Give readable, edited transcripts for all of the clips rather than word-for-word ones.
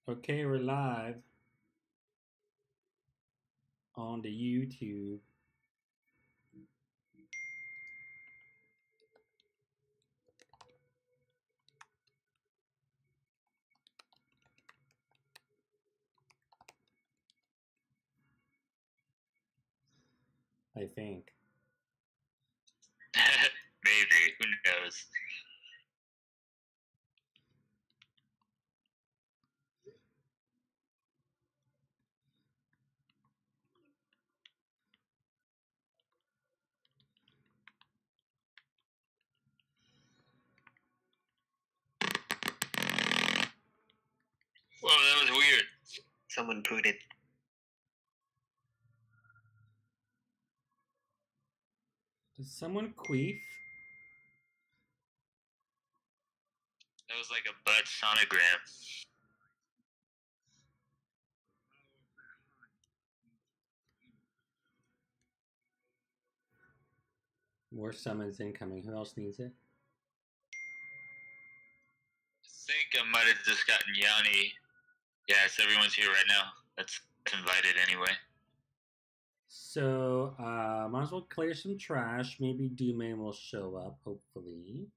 Okay, we're live on the YouTube. I think. Maybe, who knows? Whoa, that was weird. Someone pooted. Did someone queef? That was like a butt sonogram. More summons incoming. Who else needs it? I think I might have just gotten Yanni. Yes, everyone's here right now. That's invited anyway. So, might as well clear some trash. Maybe Doomman will show up, hopefully.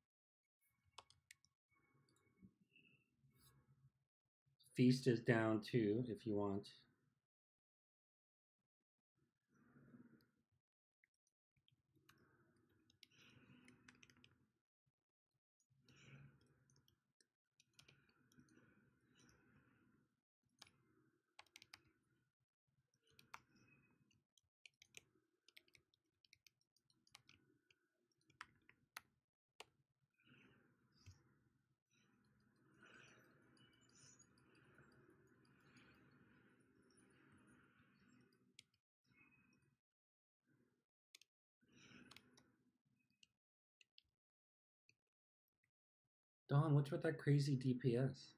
Feast is down too, if you want. Don, what's with that crazy DPS?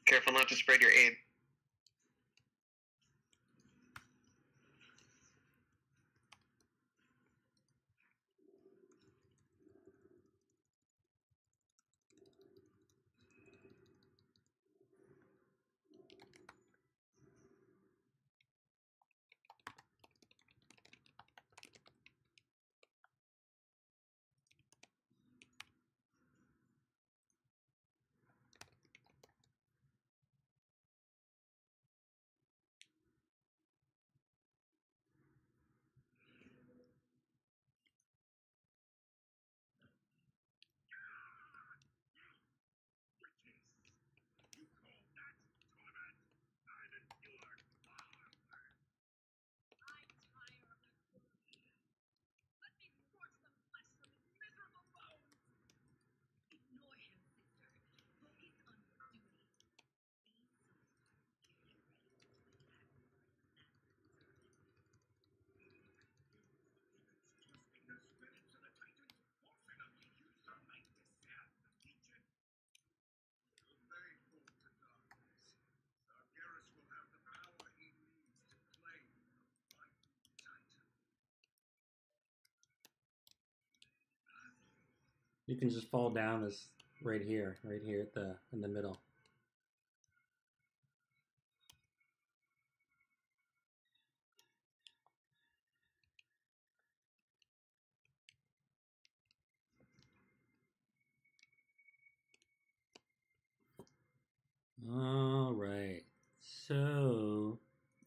Careful not to spread your aid. You can just fall down this right here at the in the middle.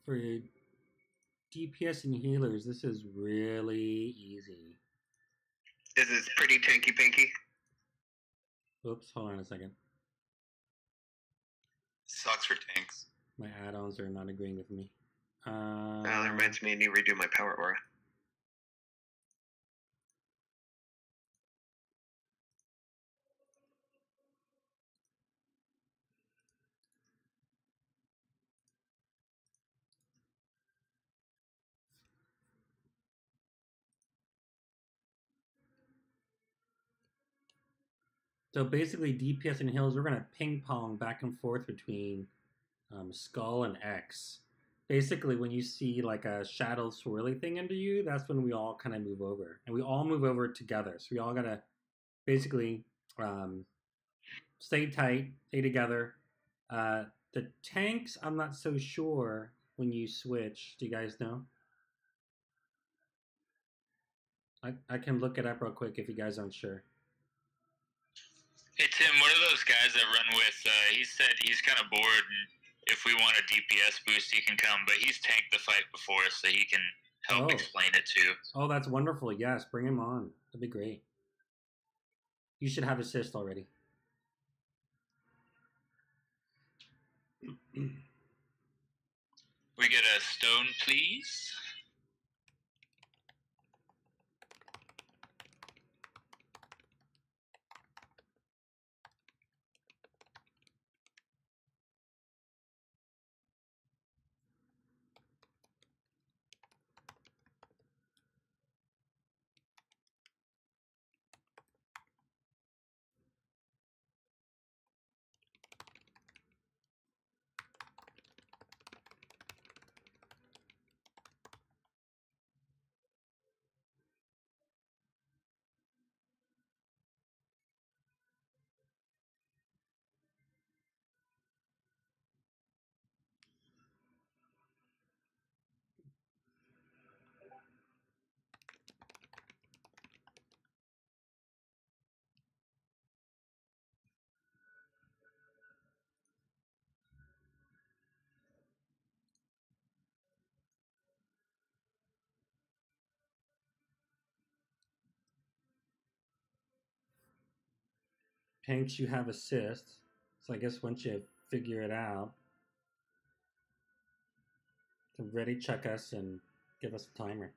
for DPS and healers, this is really easy. Is it pretty tanky pinky? Oops, hold on a second. Sucks for tanks. My add-ons are not agreeing with me. That reminds me, I need to redo my power aura. So basically, DPS and heals, we're going to ping pong back and forth between Skull and X. Basically, when you see like a shadow swirly thing under you, that's when we all kind of move over. And we all move over together. So we all got to basically stay tight, stay together. The tanks, I'm not so sure when you switch. Do you guys know? I can look it up real quick if you guys aren't sure. Hey Tim, what are those guys that run with? He said he's kind of bored, and if we want a DPS boost, he can come. But he's tanked the fight before, so he can help explain it too. Oh, that's wonderful. Yes, bring him on. That'd be great. You should have assist already. We get a stone, please. Tanks, you have assist. So I guess once you figure it out, to ready check us and give us a timer.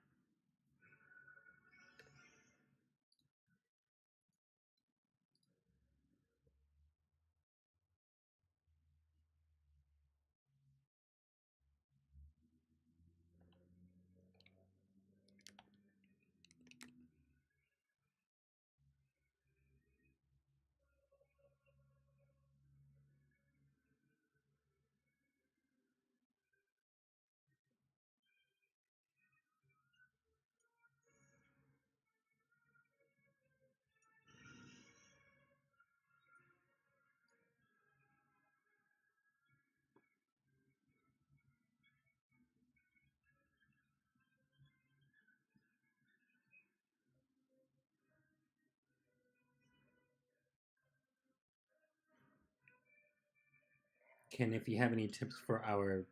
Ken, if you have any tips for our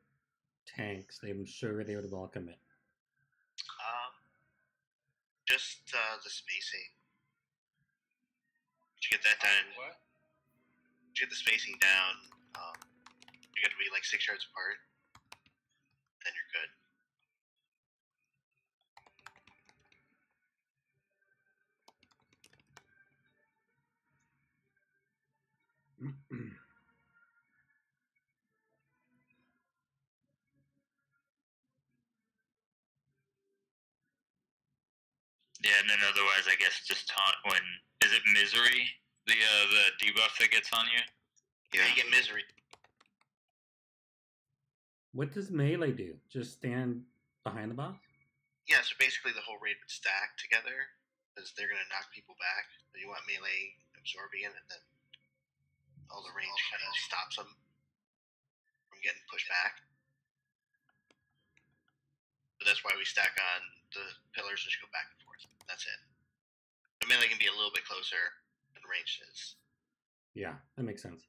tanks, I'm sure they would welcome it. Just the spacing. To get that done. What? To get the spacing down, you got to be like 6 yards apart. Then you're good. Yeah, and then otherwise, I guess just taunt when is it misery the debuff that gets on you? Yeah, you get misery. What does melee do? Just stand behind the boss? Yeah, so basically the whole raid would stack together because they're gonna knock people back. So you want melee absorbing, and then all the range kind of stops them from getting pushed back. But that's why we stack on the pillars and just go back and forth. That's it. The melee can be a little bit closer than range is. Yeah, that makes sense.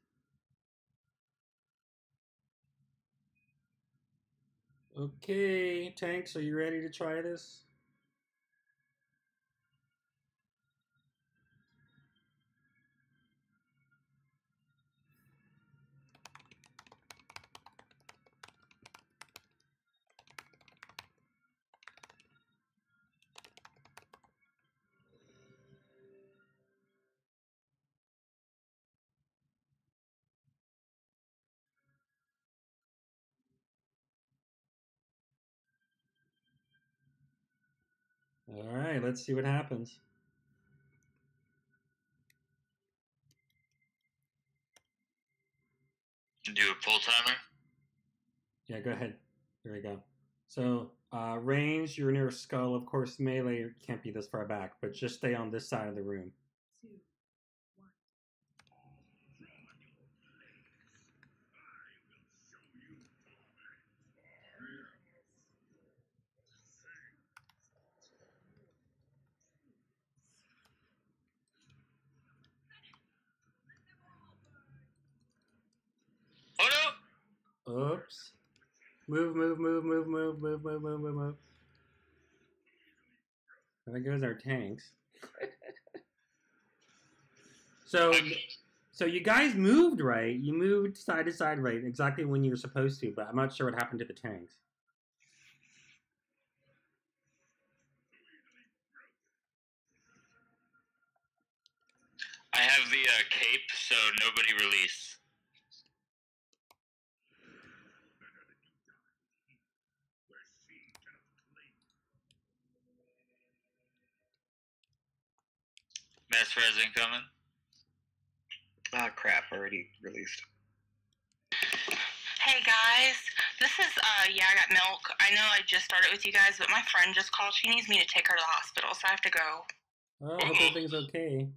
Okay, Tanks, are you ready to try this? All right, let's see what happens. Do a pull timer? Yeah, go ahead. There we go. So, range, you're near a skull. Of course, melee can't be this far back, but just stay on this side of the room. 2, 1. Oh no! Oops. Move, move, move, move, move, move, move, move, move, move. There goes our tanks. So you guys moved right. You moved side to side right, exactly when you were supposed to, but I'm not sure what happened to the tanks. I have the cape, so nobody release. Mass res incoming. Ah, crap, already released. Hey guys, this is yeah, I got milk. I know I just started with you guys, but my friend just called. She needs me to take her to the hospital, so I have to go. Oh, I hope everything's okay.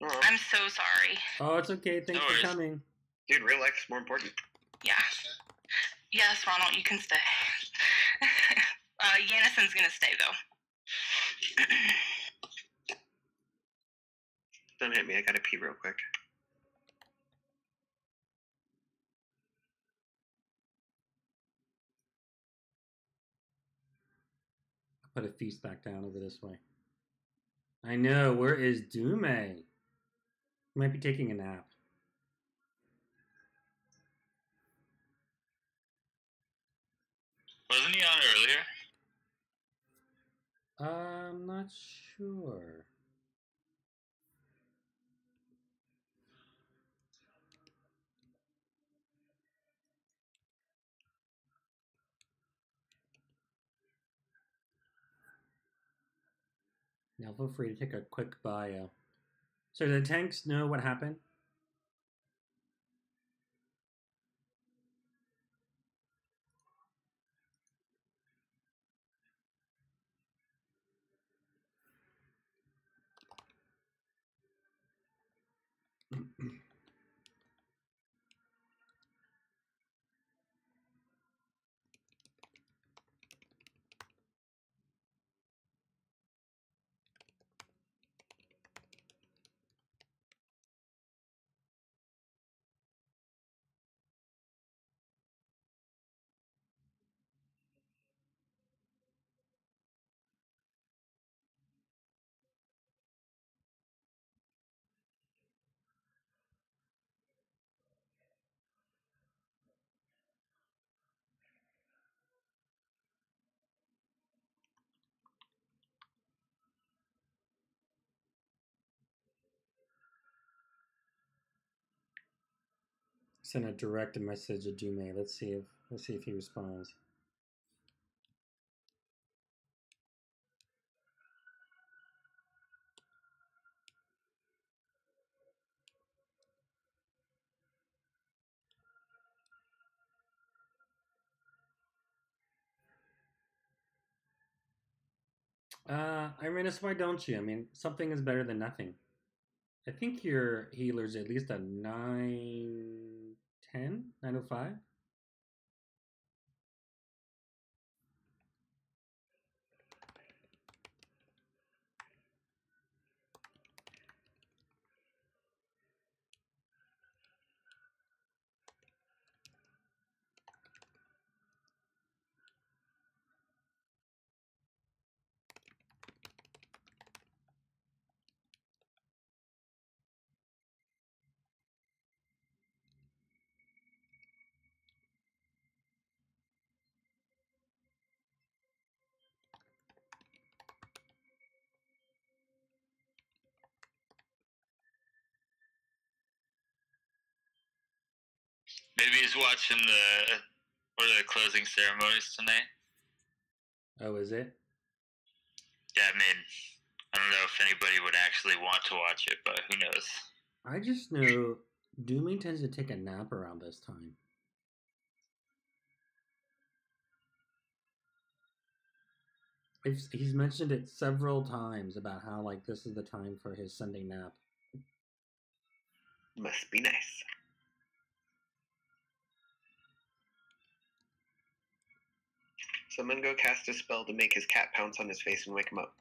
I'm so sorry. Oh, it's okay. Thanks No for worries. coming. Dude, real life is more important. Yeah. Yes, Ronald, you can stay. Yanison's gonna stay though. Don't hit me, I gotta pee real quick. I'll put a feast back down over this way. I know. Where is Dume? He might be taking a nap. Wasn't he on earlier? I'm not sure. Now feel free to take a quick bio. So the tanks know what happened? Send a direct message to Dume. Let's see if he responds. Irenaeus, why don't you? I mean, something is better than nothing. I think your healer's at least a 910, 905. Maybe he's watching what are the closing ceremonies tonight? Oh, is it? Yeah, I mean, I don't know if anybody would actually want to watch it, but who knows? I just know Dooming tends to take a nap around this time. He's mentioned it several times about how like this is the time for his Sunday nap. Must be nice. Someone go cast a spell to make his cat pounce on his face and wake him up.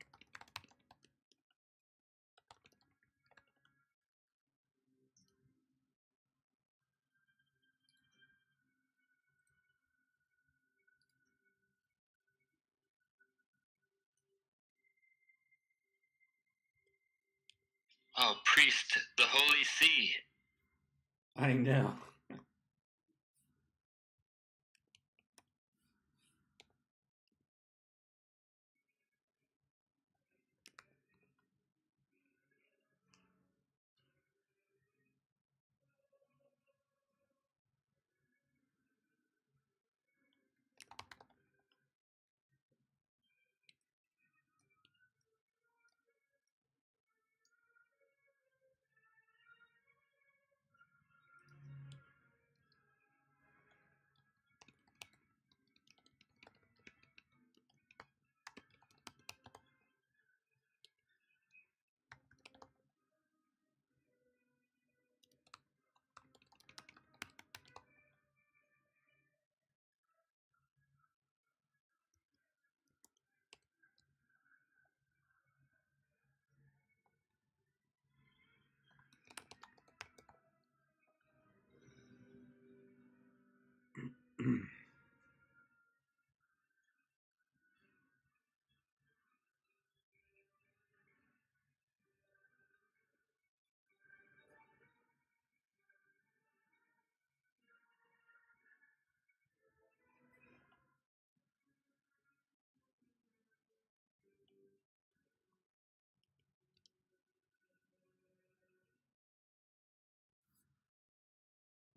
Oh, priest, the holy see. I know.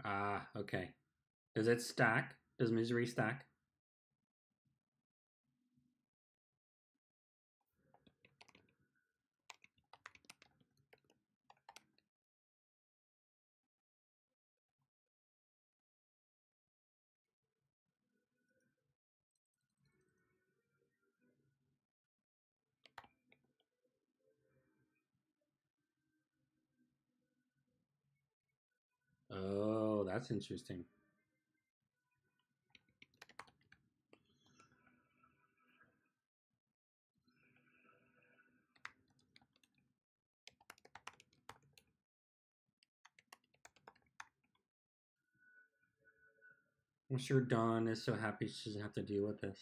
Ah, okay. Does it stack? Does misery stack? Oh, that's interesting. I'm sure Dawn is so happy she doesn't have to deal with this.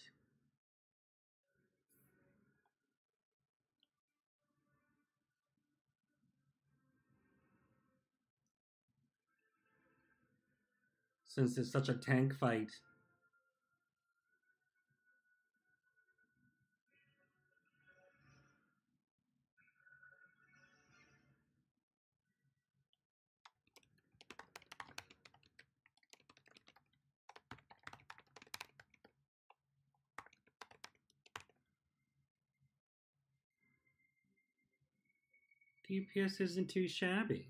Since it's such a tank fight. DPS isn't too shabby.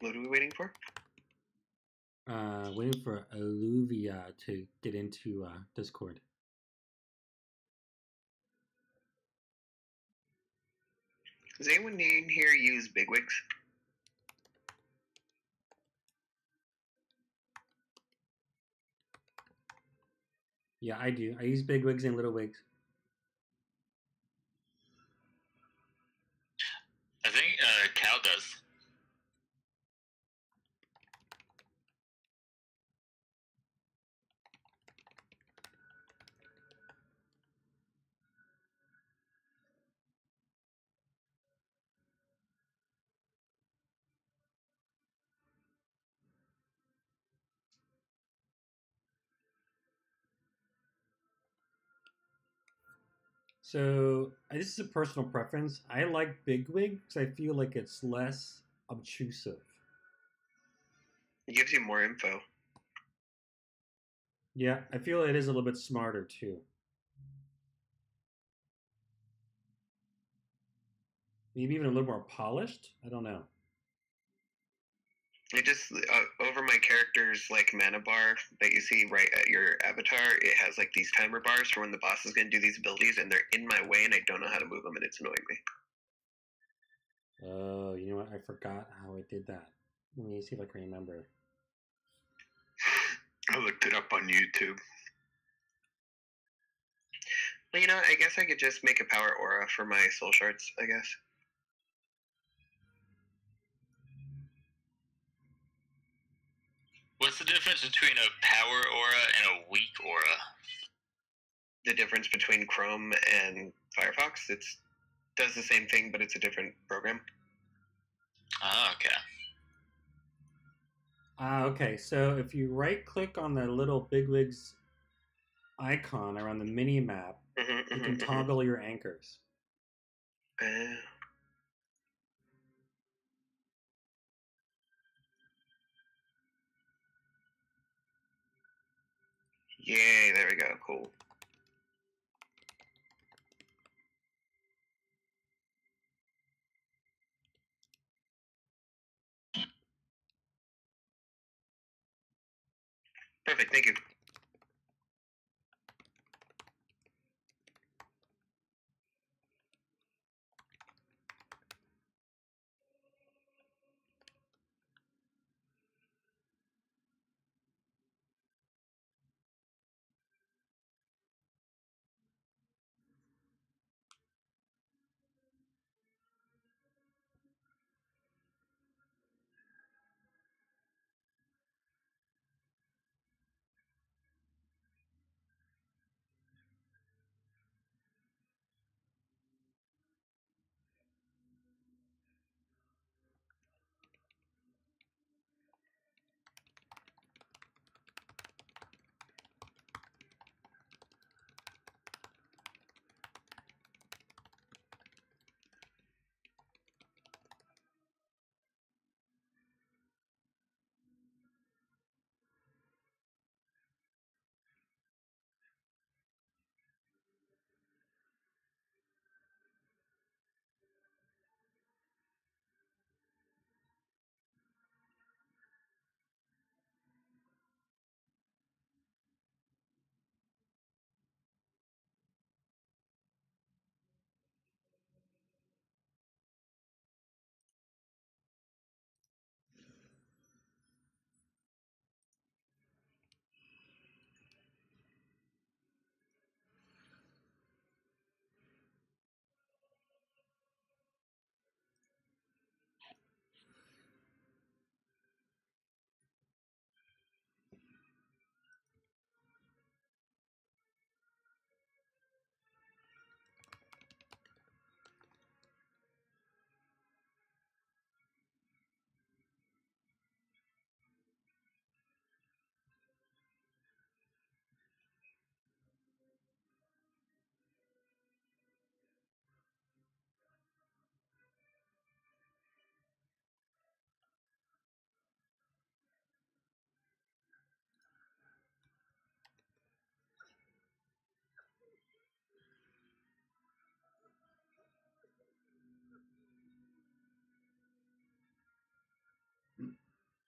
What are we waiting for? Waiting for Alluvia to get into Discord. Does anyone in here use bigwigs? Yeah, I do. I use big wigs and little wigs. I think Cal does. So this is a personal preference. I like big wig because I feel like it's less obtrusive. It gives you more info. Yeah, I feel it is a little bit smarter too. Maybe even a little more polished. I don't know. It just over my character's like mana bar that you see right at your avatar, it has like these timer bars for when the boss is going to do these abilities, and they're in my way, and I don't know how to move them, and it's annoying me. Oh, you know what? I forgot how I did that. Let me see if I can remember. I looked it up on YouTube. Well, you know, I guess I could just make a power aura for my soul shards, I guess. What's the difference between a power aura and a weak aura? The difference between Chrome and Firefox, it does the same thing, but it's a different program. Oh, okay. Okay, so if you right click on the little bigwigs icon around the mini map, you can toggle your anchors. Yay, there we go, cool. Perfect, thank you.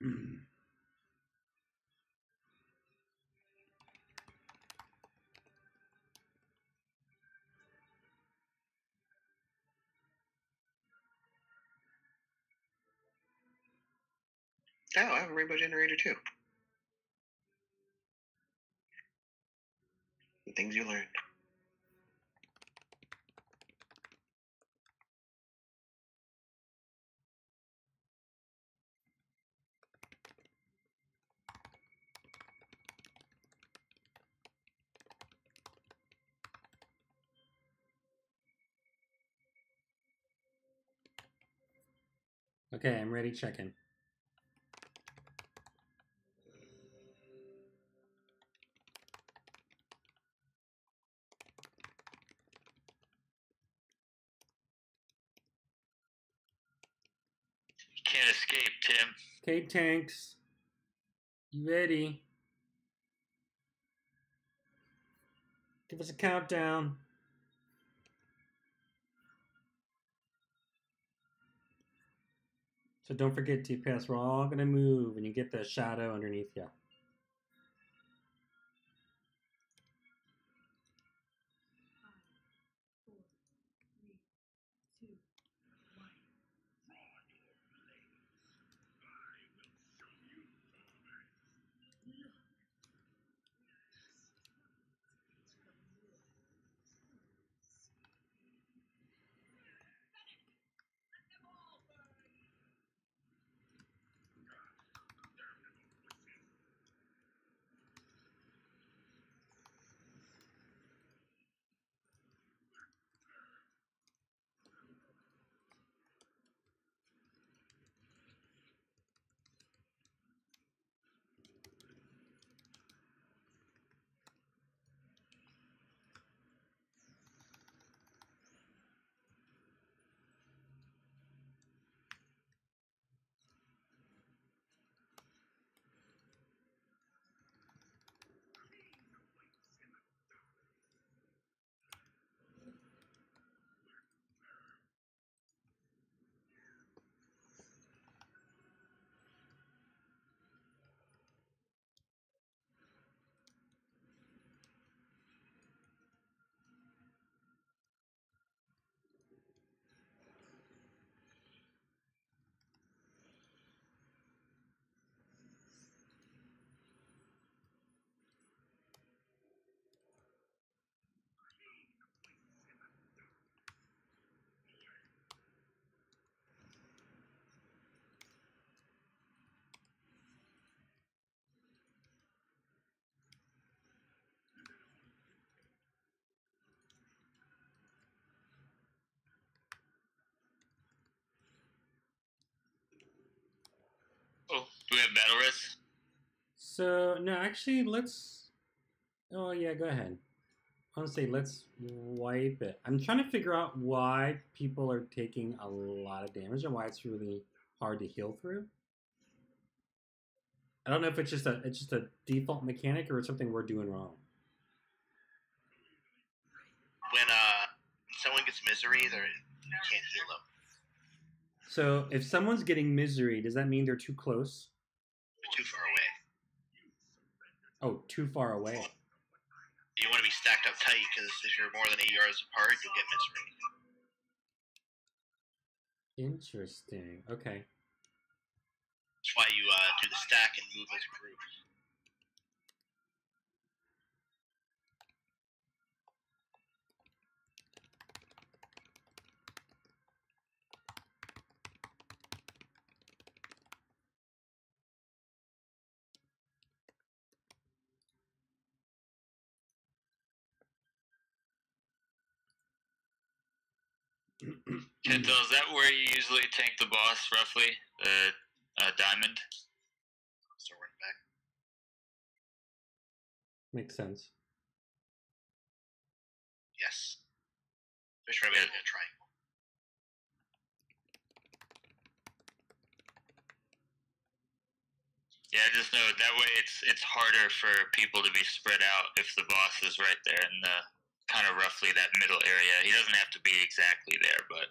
Oh, I have a rainbow generator too. The things you learn. Okay, I'm ready. Checking. You can't escape, Tim. Okay, tanks. You ready? Give us a countdown. So don't forget, TPS, we're all going to move when you get the shadow underneath you. Oh, do we have battle res? So, no, actually, let's... Oh, yeah, go ahead. I want to say let's wipe it. I'm trying to figure out why people are taking a lot of damage and why it's really hard to heal through. I don't know if it's just a default mechanic or it's something we're doing wrong. When someone gets misery, you can't heal them. So if someone's getting misery, does that mean they're too close? They're too far away. Oh, too far away. You want to be stacked up tight because if you're more than 8 yards apart, you'll get misery. Interesting. Okay. That's why you do the stack and move as a group. Kentel, is that where you usually tank the boss, roughly? The diamond? So run back. Makes sense. Yes. Fish right in a triangle. Yeah, I just know that way it's harder for people to be spread out if the boss is right there in the kind of roughly that middle area. He doesn't have to be exactly there, but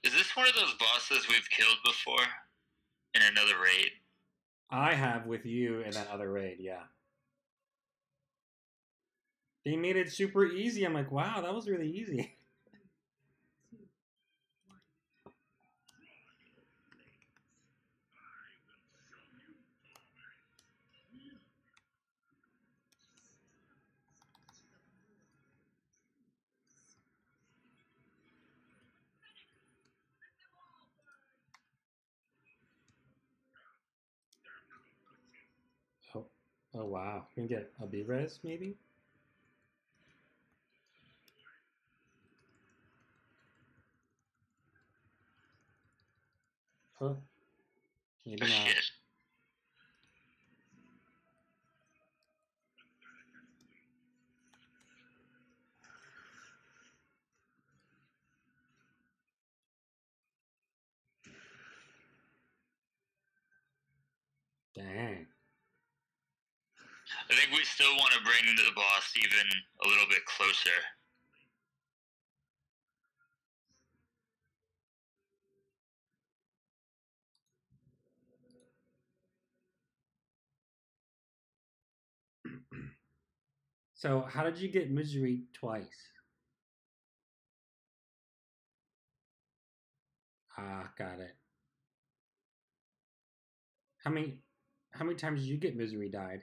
Is this one of those bosses we've killed before in another raid? I have with you in that other raid, yeah. They made it super easy. I'm like, wow, that was really easy. Oh wow. You can get a B-res, maybe? Huh. Maybe Oh, not. shit. Dang. I think we still want to bring the boss even a little bit closer. So how did you get misery twice? Ah, got it. How many times did you get misery died?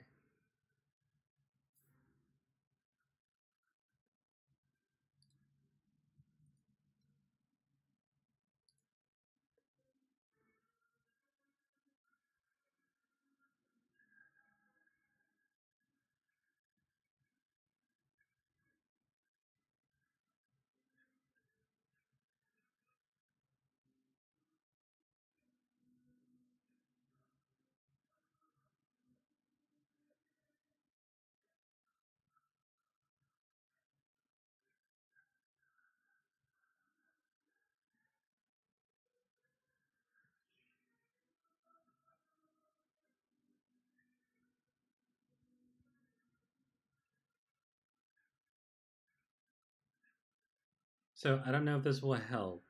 So I don't know if this will help.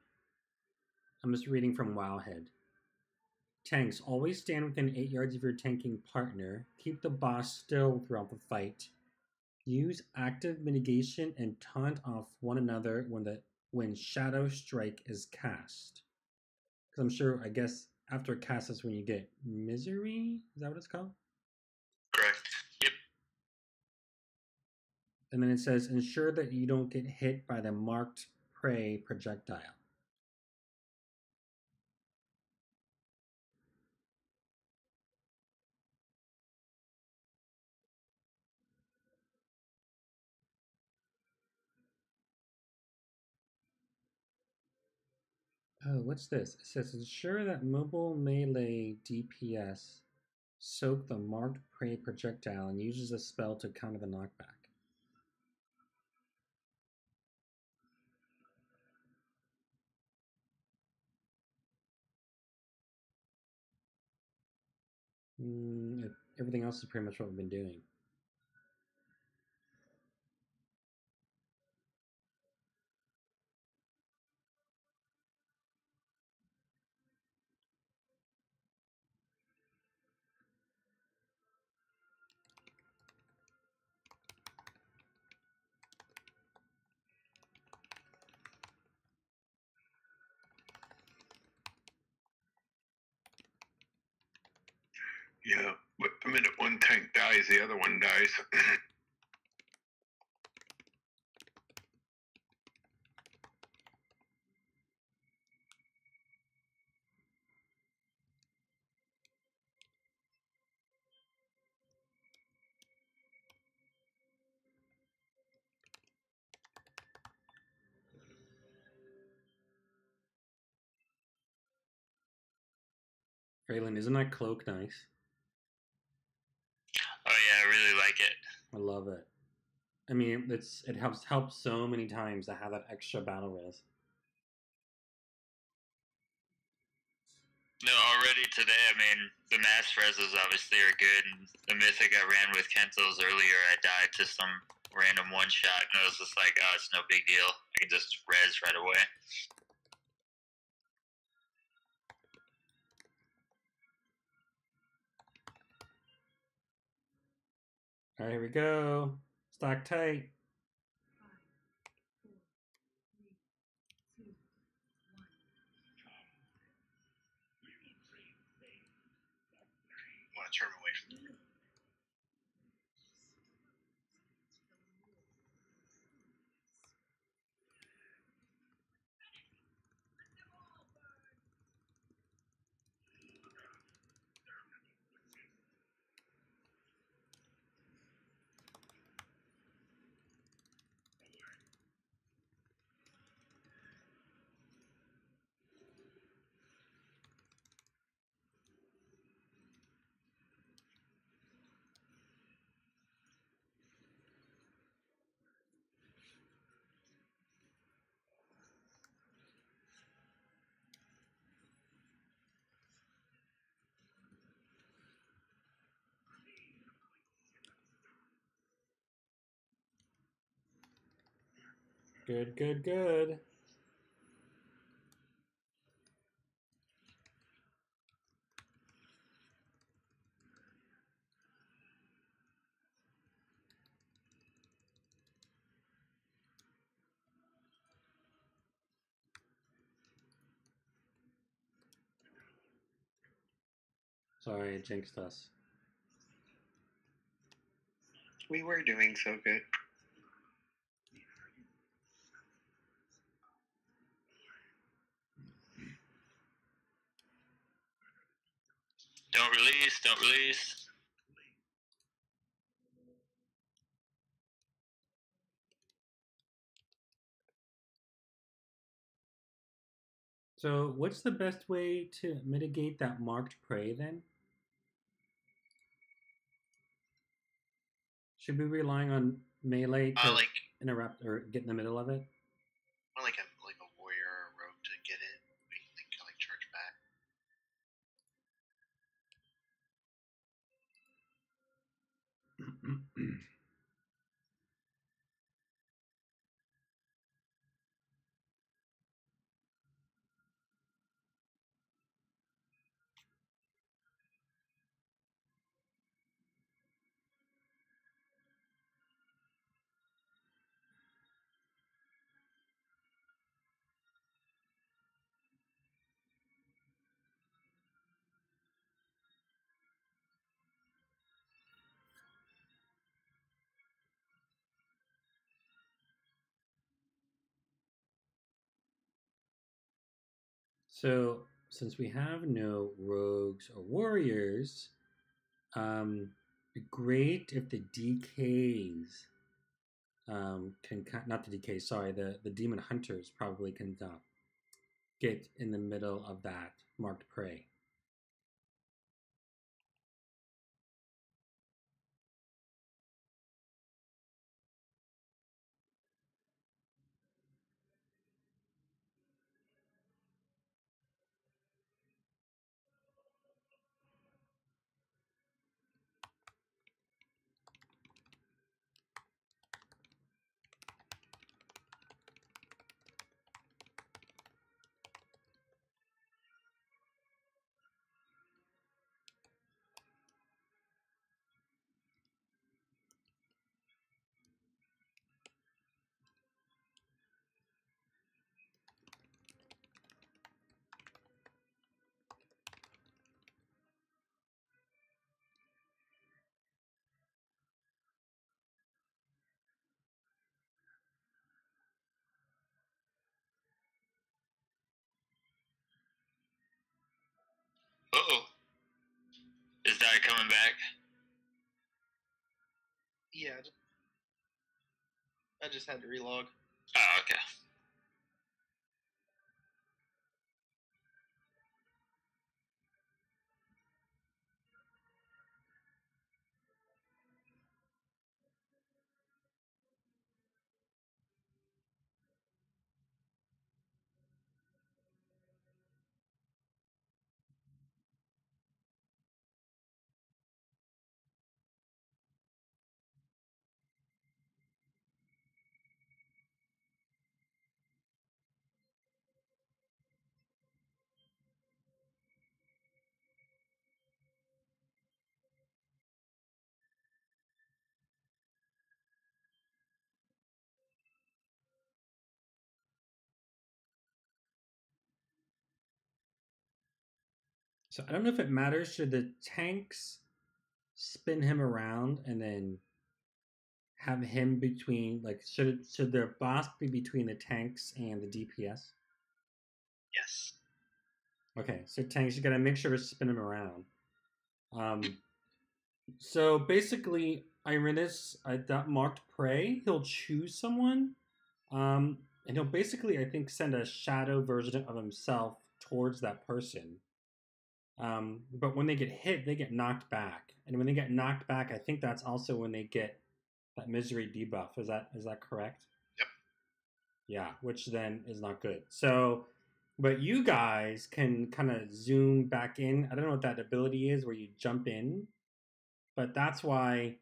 I'm just reading from Wowhead. Tanks always stand within 8 yards of your tanking partner. Keep the boss still throughout the fight. Use active mitigation and taunt off one another when Shadow Strike is cast. Because I'm sure, I guess after cast is when you get misery. Is that what it's called? Correct. Yep. And then it says ensure that you don't get hit by the marked prey projectile. Oh, what's this? It says ensure that mobile melee DPS soak the marked prey projectile and uses a spell to counter the knockback. Everything else is pretty much what we've been doing. Yeah, but the minute one tank dies, the other one dies. Raylan, isn't that cloak nice? Oh yeah, I really like it. I love it. I mean, it helps so many times to have that extra battle res. No, already today, I mean, the mass reses obviously are good, and the mythic I ran with Kentos earlier, I died to some random one shot, and I was just like, oh, it's no big deal. I can just res right away. All right, here we go. Stock tight. 5, 4, 3, 2, 1. I want to turn away from them. Good, good, good. Sorry, I jinxed us. We were doing so good. Don't release, don't release. So, what's the best way to mitigate that marked prey then? Should we be relying on melee to Like interrupt or get in the middle of it? like a warrior or a rogue to get it. We can kind of like charge back. So, since we have no rogues or warriors, be great if the DKs can not the DKs, sorry, the demon hunters probably can get in the middle of that marked prey. Uh-oh. Is Di coming back? Yeah. I just had to relog. Oh, okay. So I don't know if it matters. Should the tanks spin him around and then have him between, like, should their boss be between the tanks and the DPS? Yes. Okay, so tanks, you gotta make sure to spin him around. So basically, Irenis, that marked prey, he'll choose someone, and he'll basically, I think, send a shadow version of himself towards that person. But when they get hit, they get knocked back, and when they get knocked back, I think that's also when they get that misery debuff. Is that correct? Yep. Yeah, which then is not good. So, but you guys can kind of zoom back in. I don't know what that ability is where you jump in, but that's why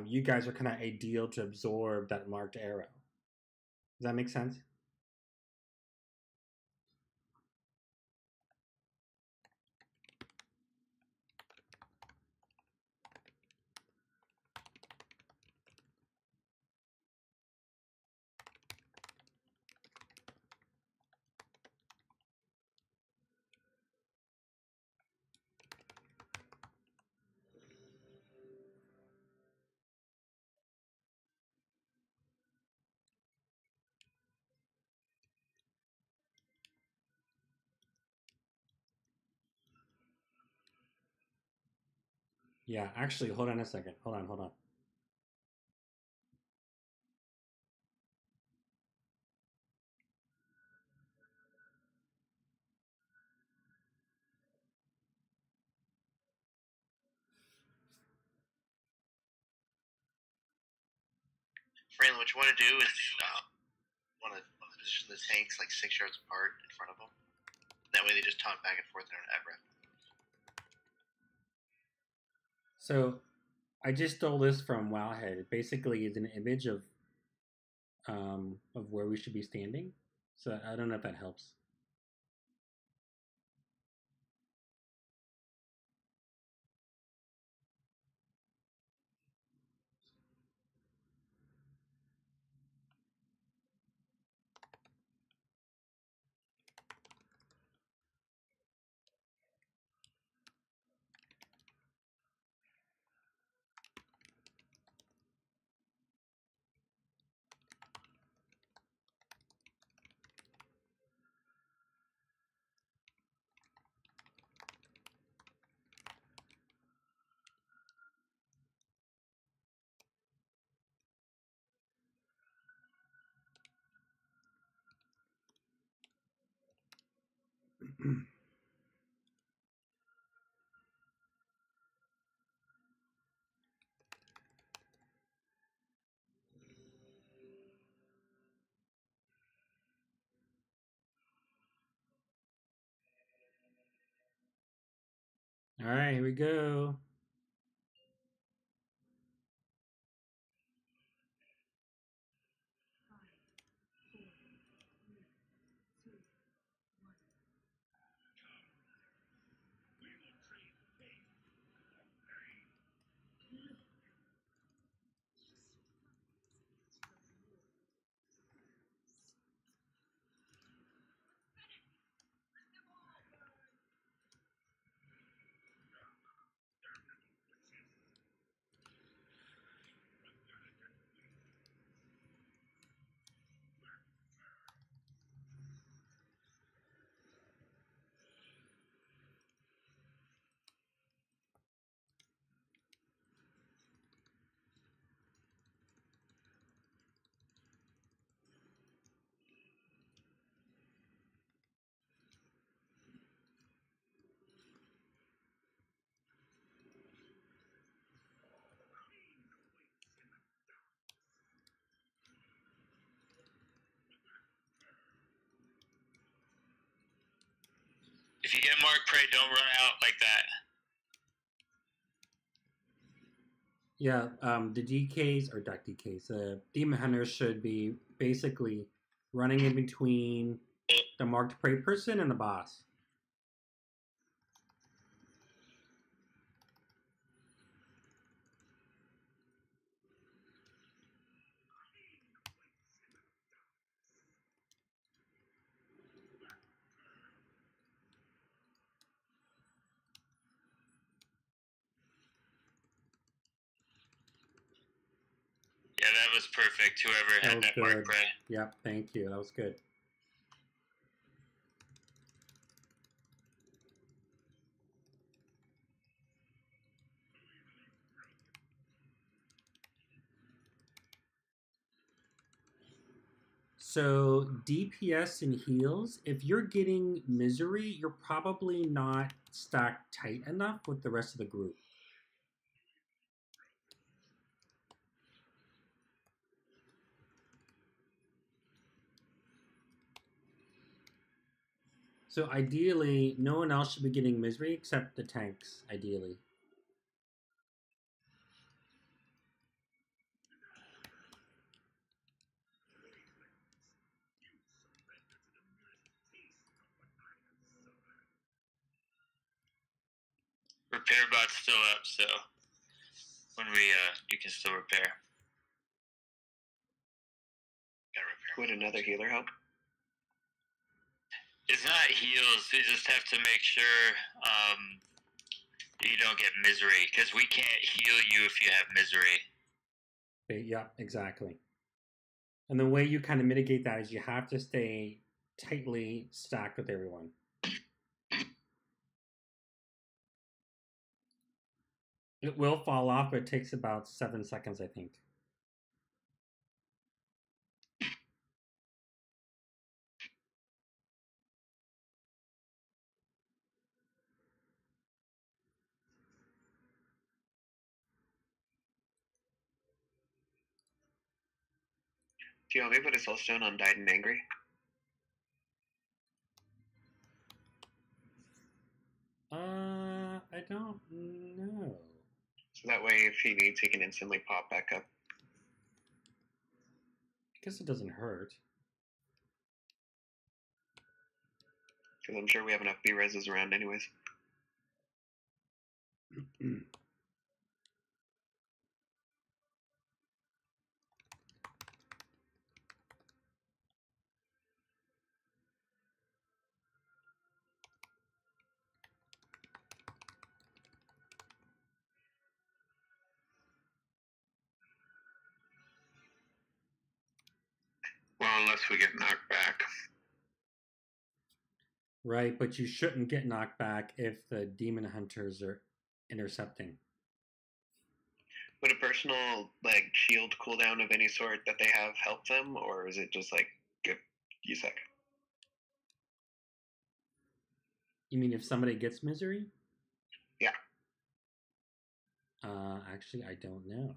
you guys are kind of ideal to absorb that marked arrow. Does that make sense? Yeah, actually, hold on a second. Hold on. Braylon, what you want to do is want to position the tanks like 6 yards apart in front of them. That way they just taunt back and forth and don't ever have to move. So I just stole this from Wowhead. It basically is an image of where we should be standing. So I don't know if that helps. All right, here we go. prey don't run out like that. Yeah, the DKs, or not DKs, the Demon Hunters should be basically running in between the marked prey person and the boss. Yeah, that was perfect. Whoever had that mark prey. Yep, thank you. That was good. So DPS and heals, if you're getting misery, you're probably not stacked tight enough with the rest of the group. So ideally, no one else should be getting misery except the tanks, ideally. Repair bot's still up, so when we you can still repair. Would another healer help? It's not heals. You just have to make sure you don't get misery, because we can't heal you if you have misery. Yeah, exactly. And the way you kind of mitigate that is you have to stay tightly stacked with everyone. It will fall off, but it takes about 7 seconds, I think. Do you want me to put a soulstone on Died and Angry? I don't know. So that way, if he needs, he can instantly pop back up. I guess it doesn't hurt. Because I'm sure we have enough B-reses around anyways. Well, unless we get knocked back. Right, but you shouldn't get knocked back if the demon hunters are intercepting. Would a personal shield cooldown of any sort that they have help them, or is it just good USEC? You mean if somebody gets misery? Yeah. Actually, I don't know.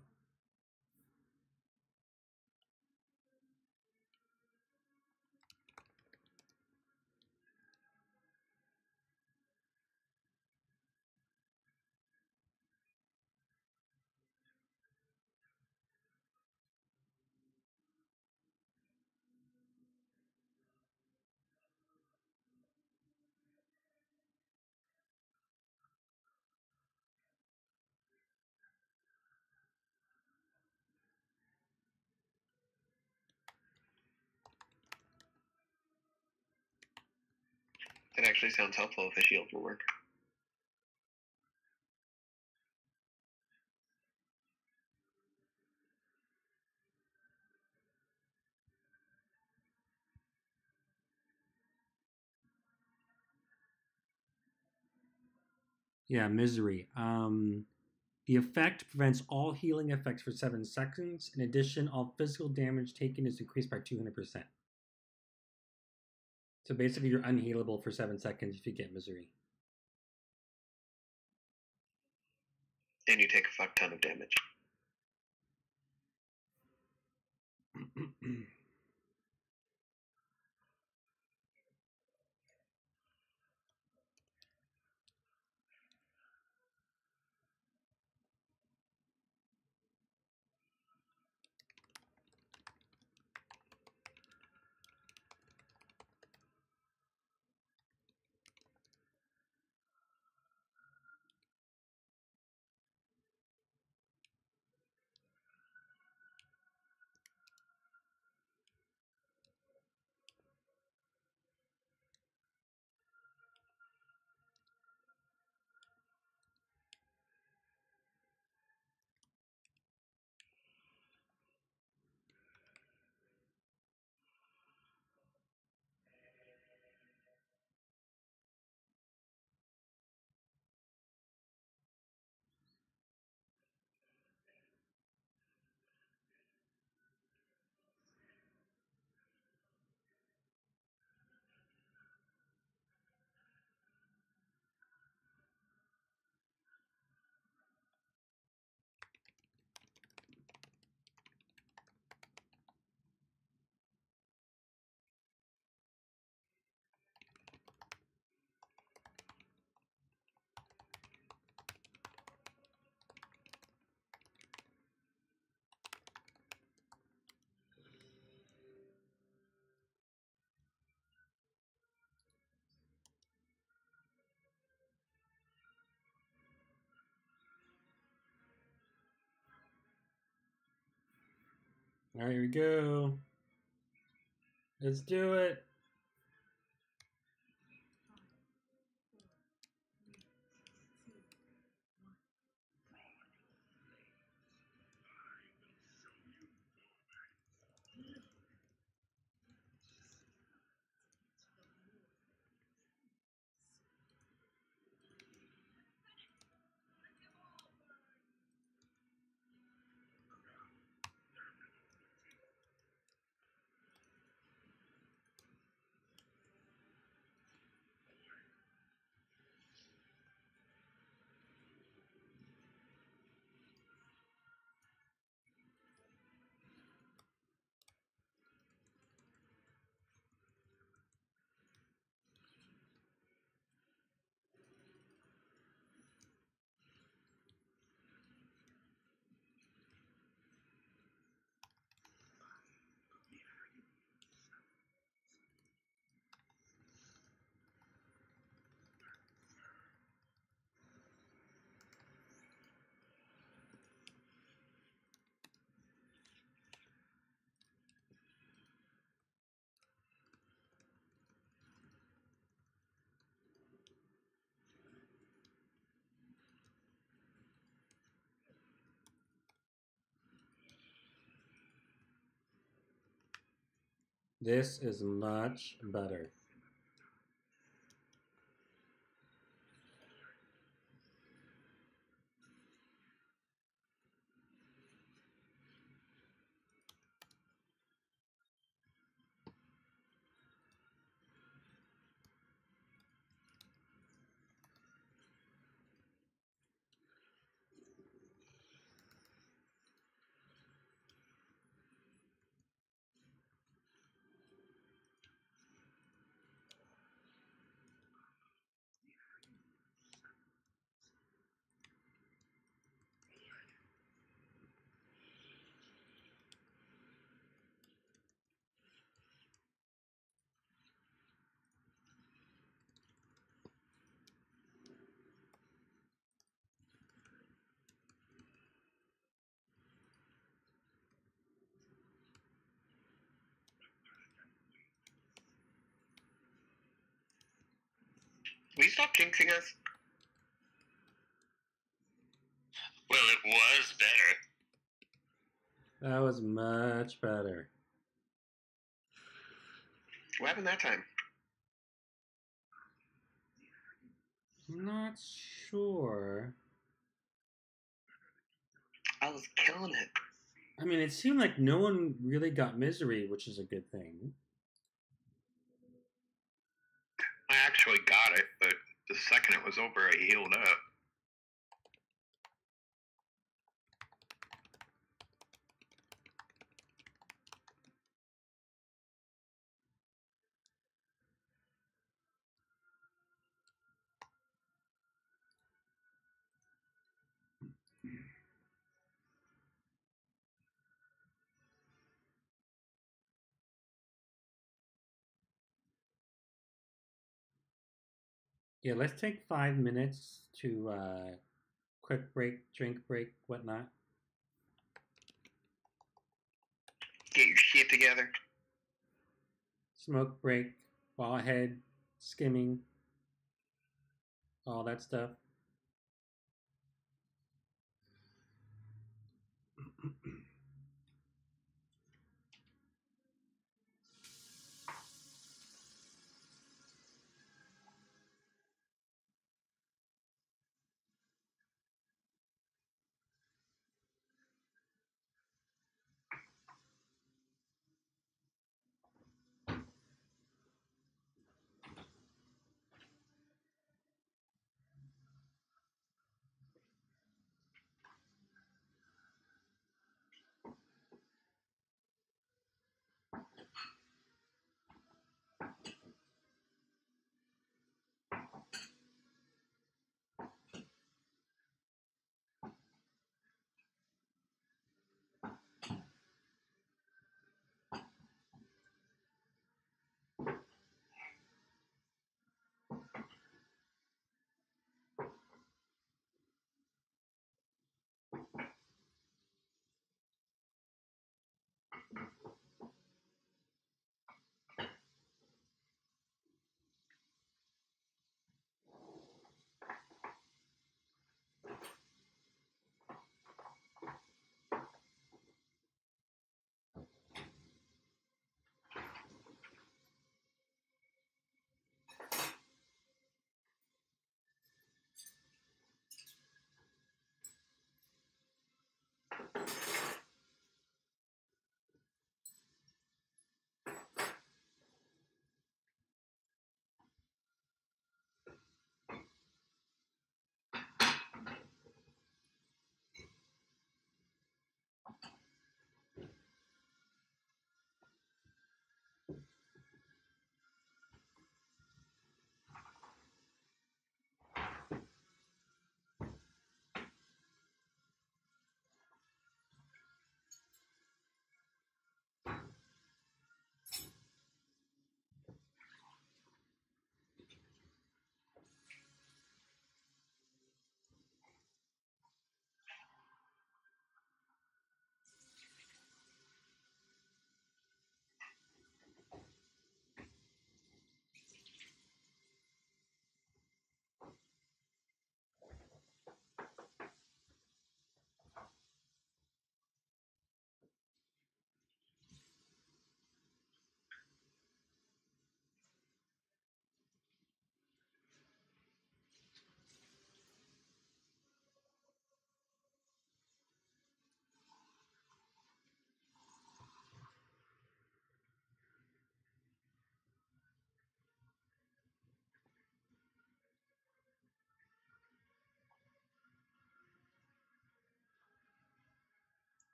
It actually sounds helpful if a shield will work. Yeah, misery. The effect prevents all healing effects for 7 seconds. In addition, all physical damage taken is increased by 200%. So basically, you're unhealable for 7 seconds if you get misery. And you take a fuck ton of damage. All right, here we go. Let's do it. This is much better. Will you stop jinxing us? Well, it was better. That was much better. What happened that time? I'm not sure. I was killing it. I mean, it seemed like no one really got misery, which is a good thing. I actually got it, but the second it was over, I healed up. Yeah, let's take 5 minutes to quick break, drink break, whatnot. Get your shit together. Smoke break, ball head, skimming, all that stuff.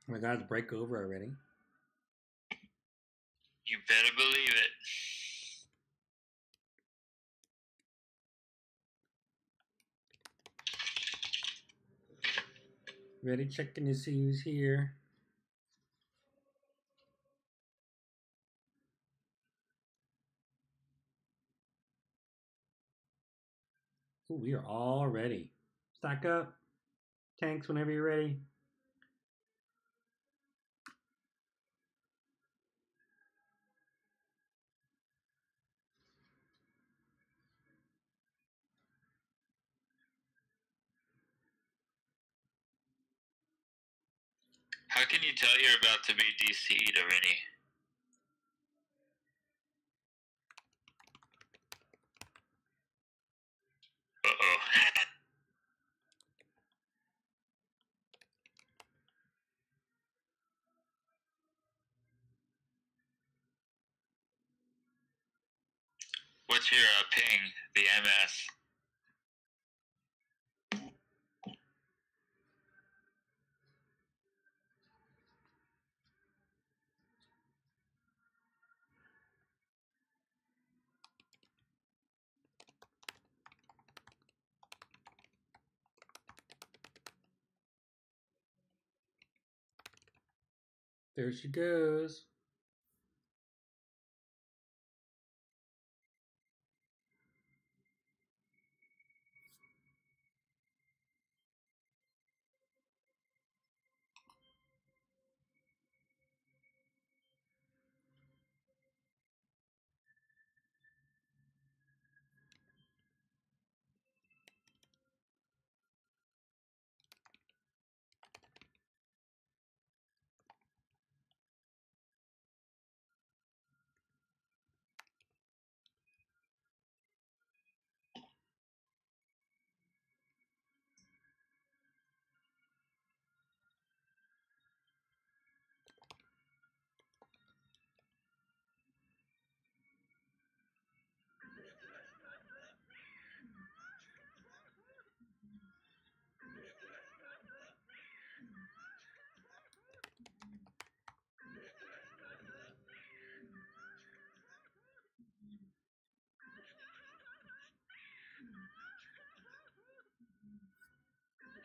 Oh my god, it's break over already. You better believe it. Ready, checking to see who's here. Ooh, we are all ready. Stack up. Tanks whenever you're ready. How can you tell you're about to be DC'd, Arini? Uh-oh. What's your ping, the MS? There she goes.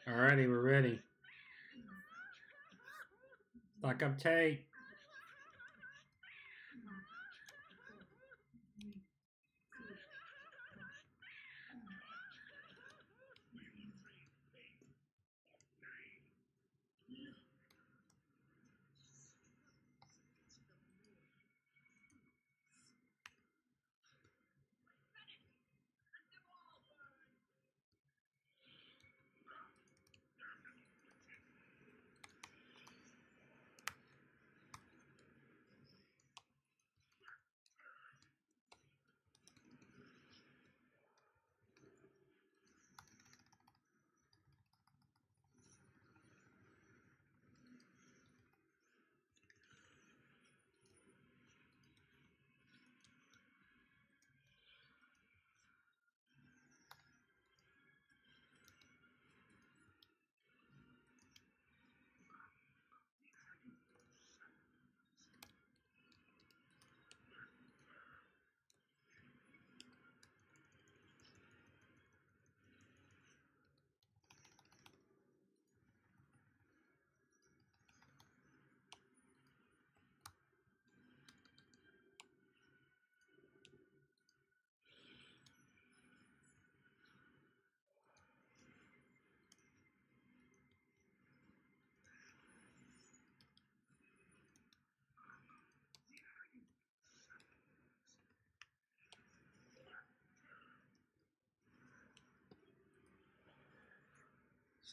Alrighty, we're ready. Stock up Tay.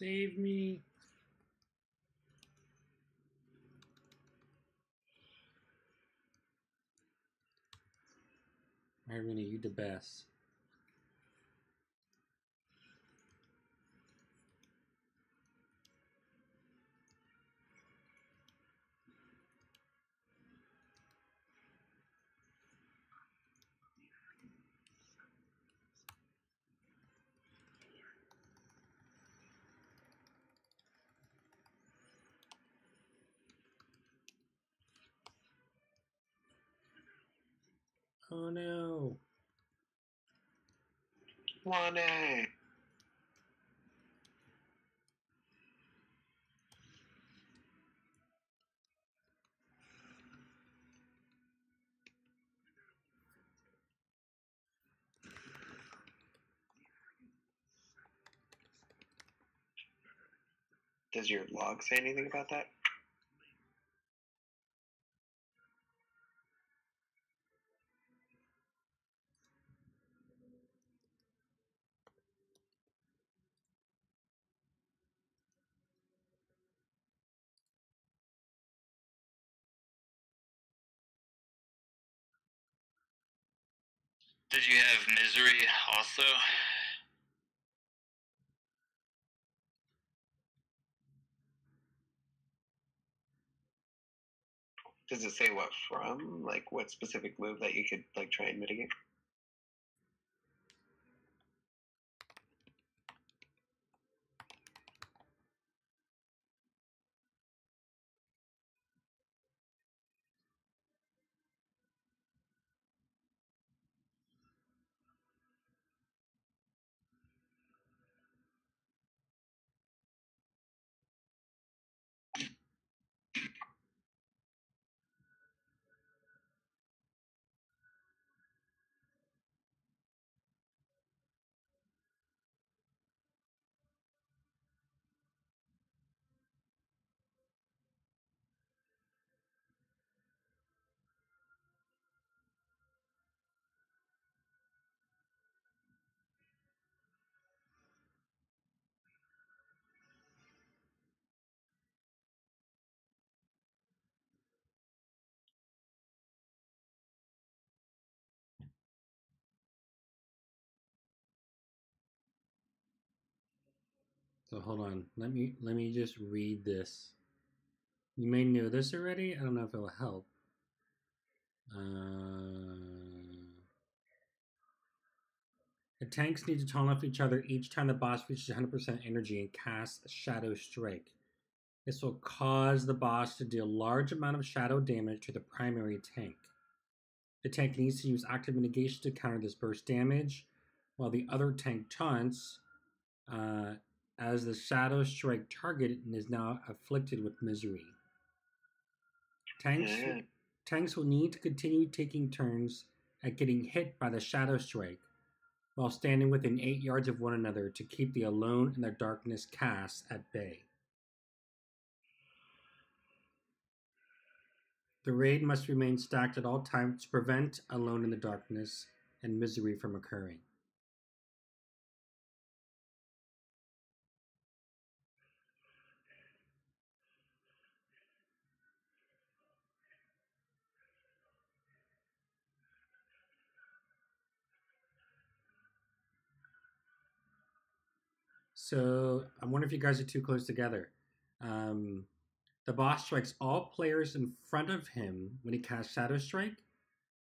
Save me. Irene, you the best. Oh no. Wane. Does your log say anything about that? Did you have misery also? Does it say what from? Like what specific move that you could like try and mitigate? So hold on. Let me just read this. You may know this already. I don't know if it'll help. The tanks need to taunt off each other each time the boss reaches 100% energy and casts Shadow Strike. This will cause the boss to deal large amount of shadow damage to the primary tank. The tank needs to use active mitigation to counter this burst damage, while the other tank taunts as the Shadow Strike target and is now afflicted with misery. Tanks will need to continue taking turns at getting hit by the Shadow Strike while standing within 8 yards of one another to keep the Alone in the Darkness cast at bay. The raid must remain stacked at all times to prevent Alone in the Darkness and misery from occurring. So I wonder if you guys are too close together. The boss strikes all players in front of him when he casts Shadow Strike,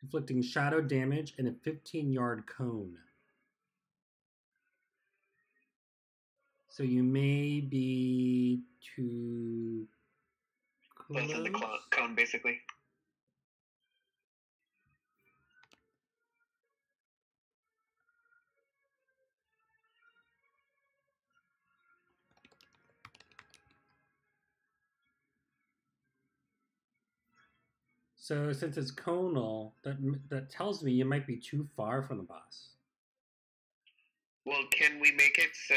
inflicting shadow damage in a 15-yard cone. So you may be too close. Both in the cone, basically. So since it's conal, that tells me you might be too far from the boss. Well, can we make it so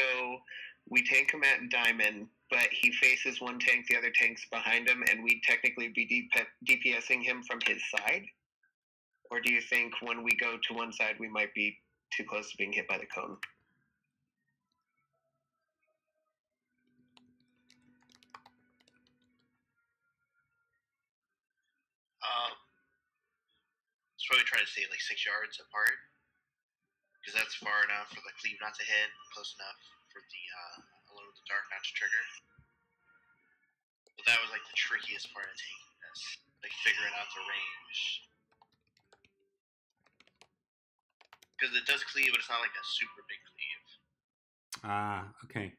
we tank him at Diamond, but he faces one tank, the other tank's behind him, and we'd technically be DPSing him from his side? Or do you think when we go to one side, we might be too close to being hit by the cone? Let's probably try to stay like 6 yards apart, because that's far enough for the cleave not to hit, close enough for the Alone in the Dark not to trigger. But that was like the trickiest part of taking this, like figuring out the range. Because it does cleave, but it's not like a super big cleave. Ah, okay.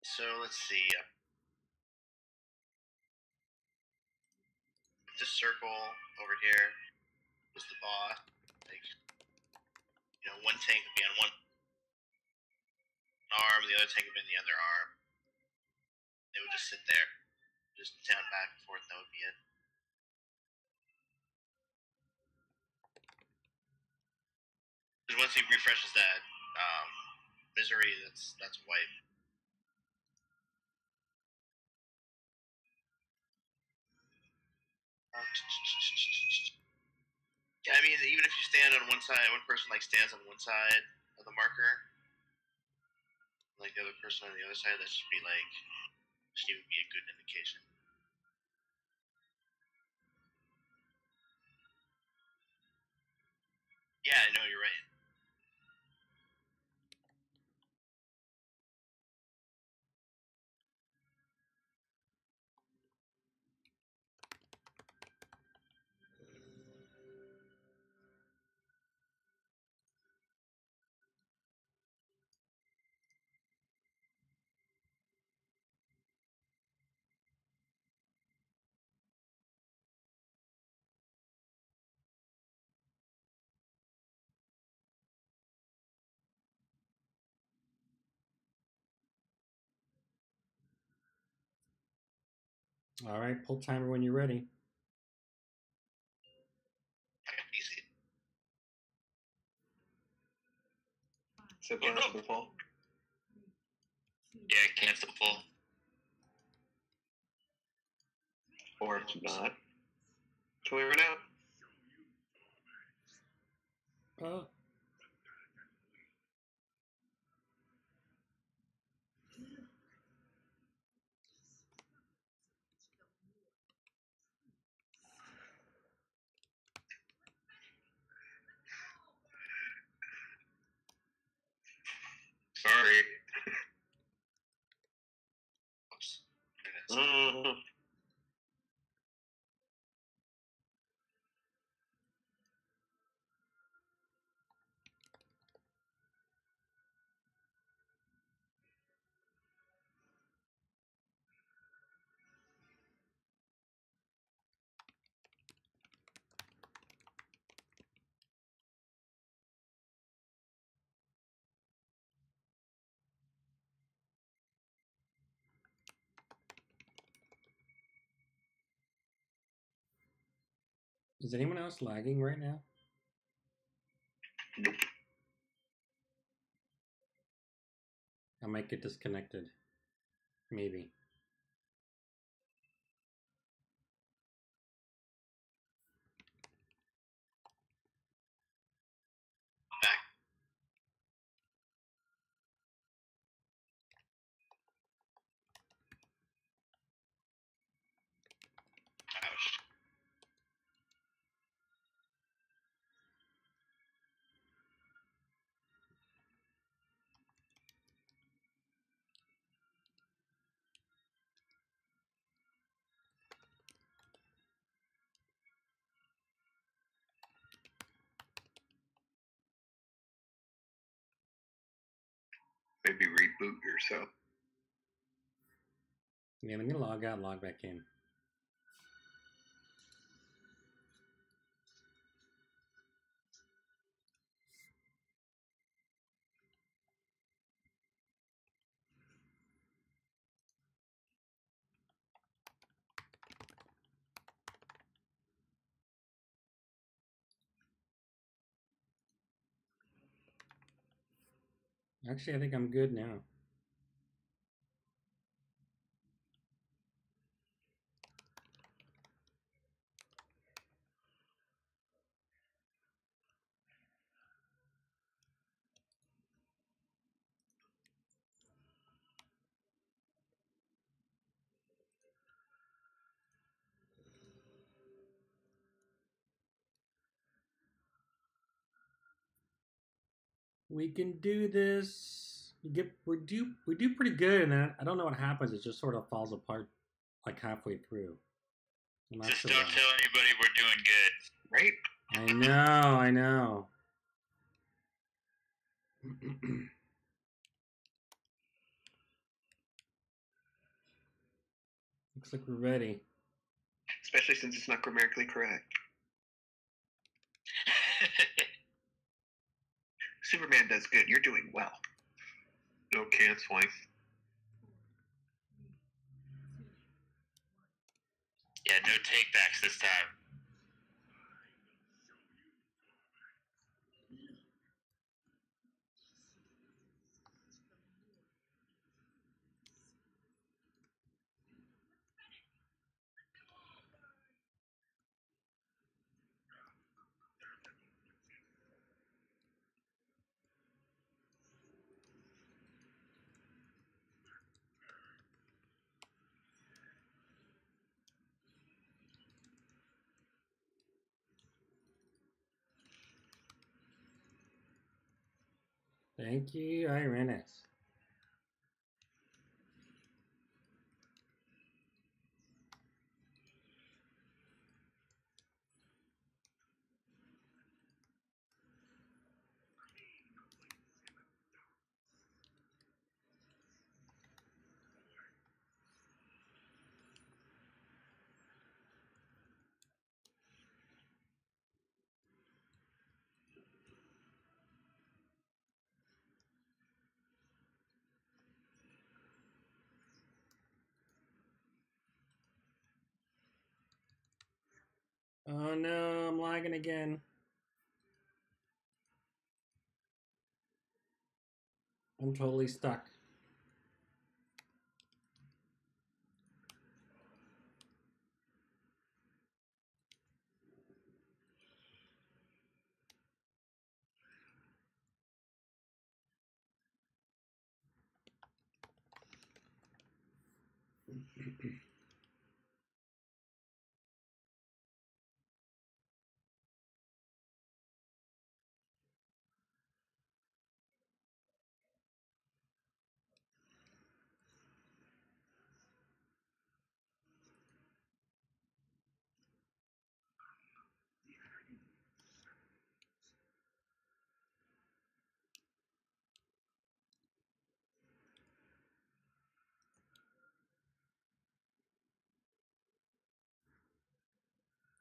So let's see. This circle over here. was the boss. Like, one tank would be on one arm, the other tank would be on the other arm. They would just sit there, just down back and forth, and that would be it. Because once he refreshes that misery, that's wipe. Yeah, I mean, even if you stand on one side, one person stands on one side of the marker, like the other person on the other side, that should be should even be a good indication. Yeah, I know, you're right. All right, pull timer when you're ready. Easy. So cancel the pull. Yeah, cancel pull. Or if not, can we run out? Oh. Sorry. Oops. Is anyone else lagging right now? Nope. I might get disconnected. Maybe. Back. Ouch. Maybe reboot yourself. Yeah, let me log out, log back in. Actually, I think I'm good now. We can do this. We do pretty good, and then I don't know what happens. It just sort of falls apart like halfway through. Just don't tell anybody we're doing good. Right? I know. Looks like we're ready. Especially since it's not grammatically correct. Superman does good. You're doing well. No canceling. Yeah, no takebacks this time. Thank you, Irenis. Oh no, I'm lagging again. I'm totally stuck.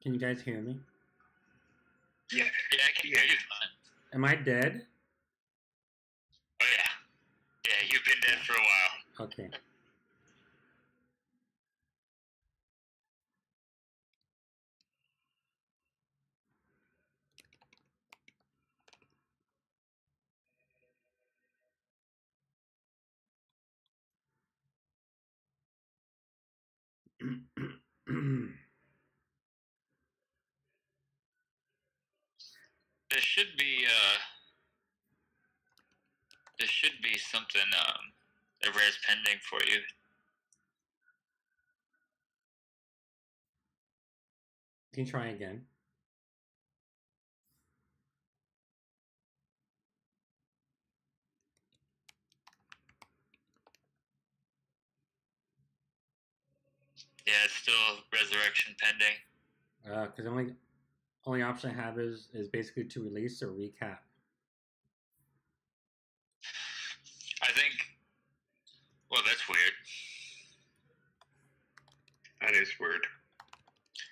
Can you guys hear me? Yeah. Yeah, I can hear you fine. Am I dead? Oh, yeah. Yeah, you've been dead for a while. Okay. There should be something, a res pending for you. Can you try again? Yeah, it's still resurrection pending. Because the only option I have is basically to release or recap. I think. Well, that's weird. That is weird.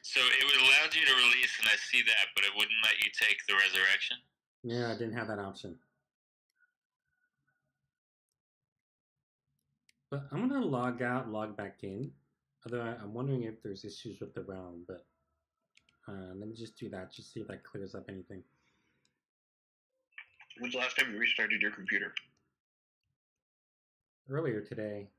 So it would allow you to release, and I see that, but it wouldn't let you take the resurrection. Yeah, I didn't have that option. But I'm gonna log out, log back in. Although I'm wondering if there's issues with the realm, but let me just do that, just see if that clears up anything. When's the last time you restarted your computer? Earlier today.